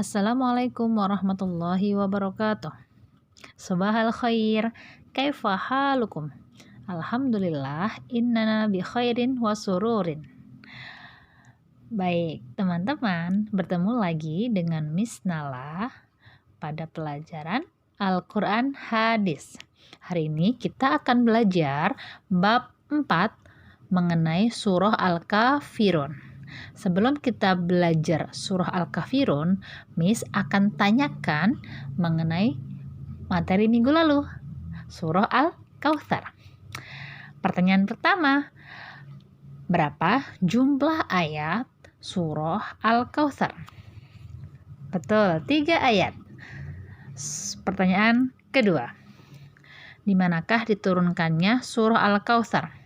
Assalamualaikum warahmatullahi wabarakatuh. Subahal khair, kaifa halukum? Alhamdulillah, innana bi khairin wa sururin. Baik, teman-teman, bertemu lagi dengan Miss Nala pada pelajaran Al-Quran Hadis. Hari ini kita akan belajar bab 4 mengenai surah Al-Kafirun. Sebelum kita belajar surah Al-Kafirun, Miss akan tanyakan mengenai materi minggu lalu, surah Al-Kautsar. Pertanyaan pertama, berapa jumlah ayat surah Al-Kautsar? Betul, 3 ayat. Pertanyaan kedua, di manakah diturunkannya surah Al-Kautsar?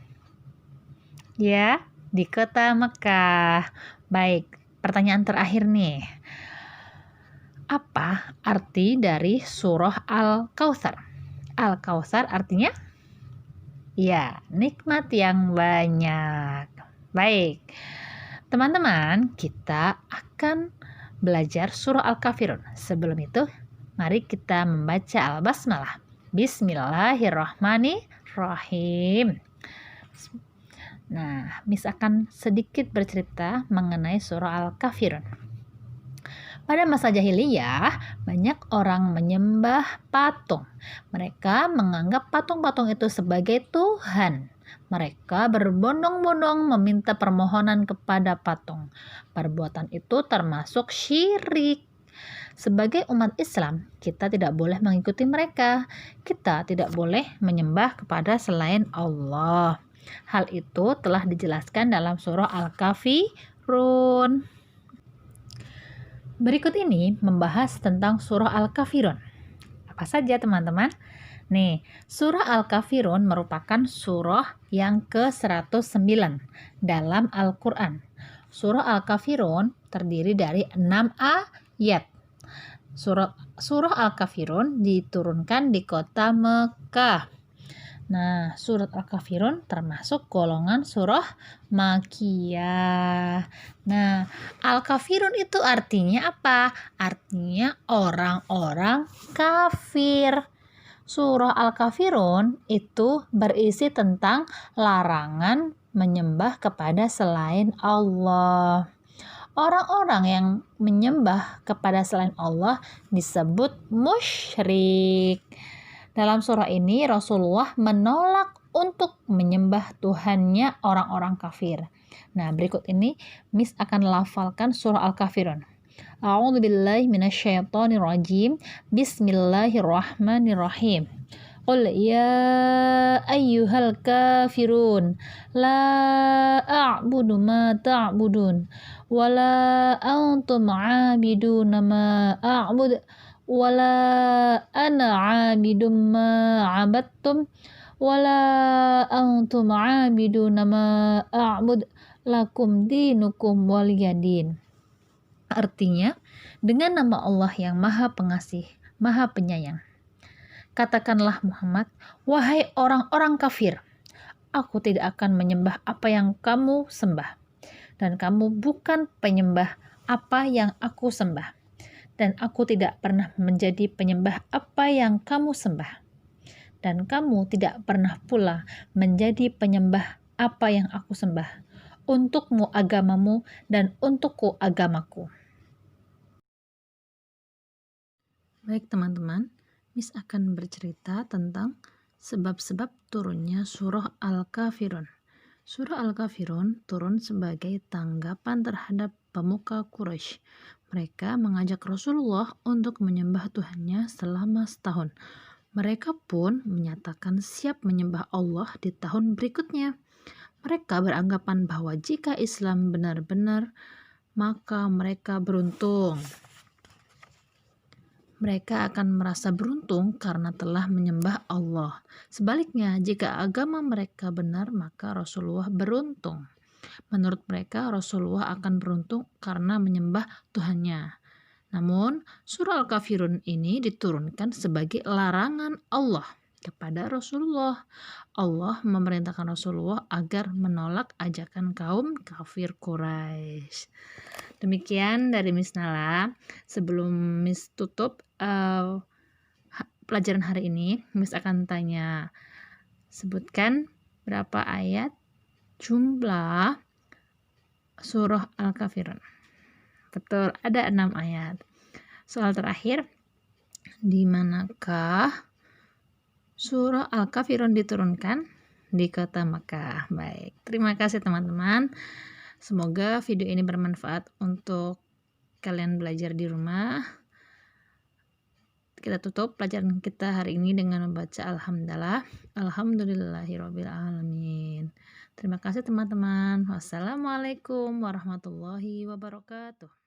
Ya, di kota Mekah. Baik, pertanyaan terakhir nih. Apa arti dari surah Al-Kautsar? Al-Kautsar artinya? Ya, nikmat yang banyak. Baik, teman-teman, kita akan belajar surah Al-Kafirun. Sebelum itu, mari kita membaca Al-Basmalah. Bismillahirrahmanirrahim. Nah, Miss akan sedikit bercerita mengenai surah Al-Kafirun. Pada masa jahiliyah, banyak orang menyembah patung. Mereka menganggap patung-patung itu sebagai Tuhan. Mereka berbondong-bondong meminta permohonan kepada patung. Perbuatan itu termasuk syirik. Sebagai umat Islam, kita tidak boleh mengikuti mereka. Kita tidak boleh menyembah kepada selain Allah. Hal itu telah dijelaskan dalam surah Al-Kafirun. Berikut ini membahas tentang surah Al-Kafirun. Apa saja teman-teman? Nih, surah Al-Kafirun merupakan surah yang ke-109 dalam Al-Quran. Surah Al-Kafirun terdiri dari 6 ayat. Surah Al-Kafirun diturunkan di kota Mekah. Nah, surat Al-Kafirun termasuk golongan surah Makkiyah. Nah, Al-Kafirun itu artinya apa? Artinya orang-orang kafir. Surah Al-Kafirun itu berisi tentang larangan menyembah kepada selain Allah. Orang-orang yang menyembah kepada selain Allah disebut musyrik. Dalam surah ini Rasulullah menolak untuk menyembah Tuhannya orang-orang kafir. Nah, berikut ini Miss akan lafalkan surah Al-Kafirun. A'udzubillahi minasyaitonirrajim. Bismillahirrahmanirrahim. Qul ya ayyuhal kafirun la a'budu ma ta'budun wala antum 'abiduna ma a'budu wala ana 'abidum ma 'abadtum wala antum 'abiduna ma a'bud lakum dinukum waliyadin. Artinya, dengan nama Allah yang Maha Pengasih, Maha Penyayang. Katakanlah Muhammad, wahai orang-orang kafir, aku tidak akan menyembah apa yang kamu sembah, dan kamu bukan penyembah apa yang aku sembah. Dan aku tidak pernah menjadi penyembah apa yang kamu sembah. Dan kamu tidak pernah pula menjadi penyembah apa yang aku sembah. Untukmu agamamu dan untukku agamaku. Baik teman-teman, Miss akan bercerita tentang sebab-sebab turunnya surah Al-Kafirun. Surah Al-Kafirun turun sebagai tanggapan terhadap pemuka Quraisy. Mereka mengajak Rasulullah untuk menyembah Tuhannya selama setahun. Mereka pun menyatakan siap menyembah Allah di tahun berikutnya. Mereka beranggapan bahwa jika Islam benar-benar, maka mereka beruntung. Mereka akan merasa beruntung karena telah menyembah Allah. Sebaliknya, jika agama mereka benar, maka Rasulullah beruntung. Menurut mereka, Rasulullah akan beruntung karena menyembah Tuhannya. Namun, surah Al-Kafirun ini diturunkan sebagai larangan Allah kepada Rasulullah. Allah memerintahkan Rasulullah agar menolak ajakan kaum kafir Quraisy. Demikian dari Miss Nala. Sebelum Miss tutup pelajaran hari ini, Miss akan tanya, sebutkan berapa ayat jumlah surah Al-Kafirun. Betul, ada 6 ayat. Soal terakhir, di manakah surah Al-Kafirun diturunkan? Di kota Mekah. Baik, terima kasih teman-teman. Semoga video ini bermanfaat untuk kalian belajar di rumah. Kita tutup pelajaran kita hari ini dengan membaca Alhamdulillahirabbil alamin. Terima kasih teman-teman. Wassalamualaikum warahmatullahi wabarakatuh.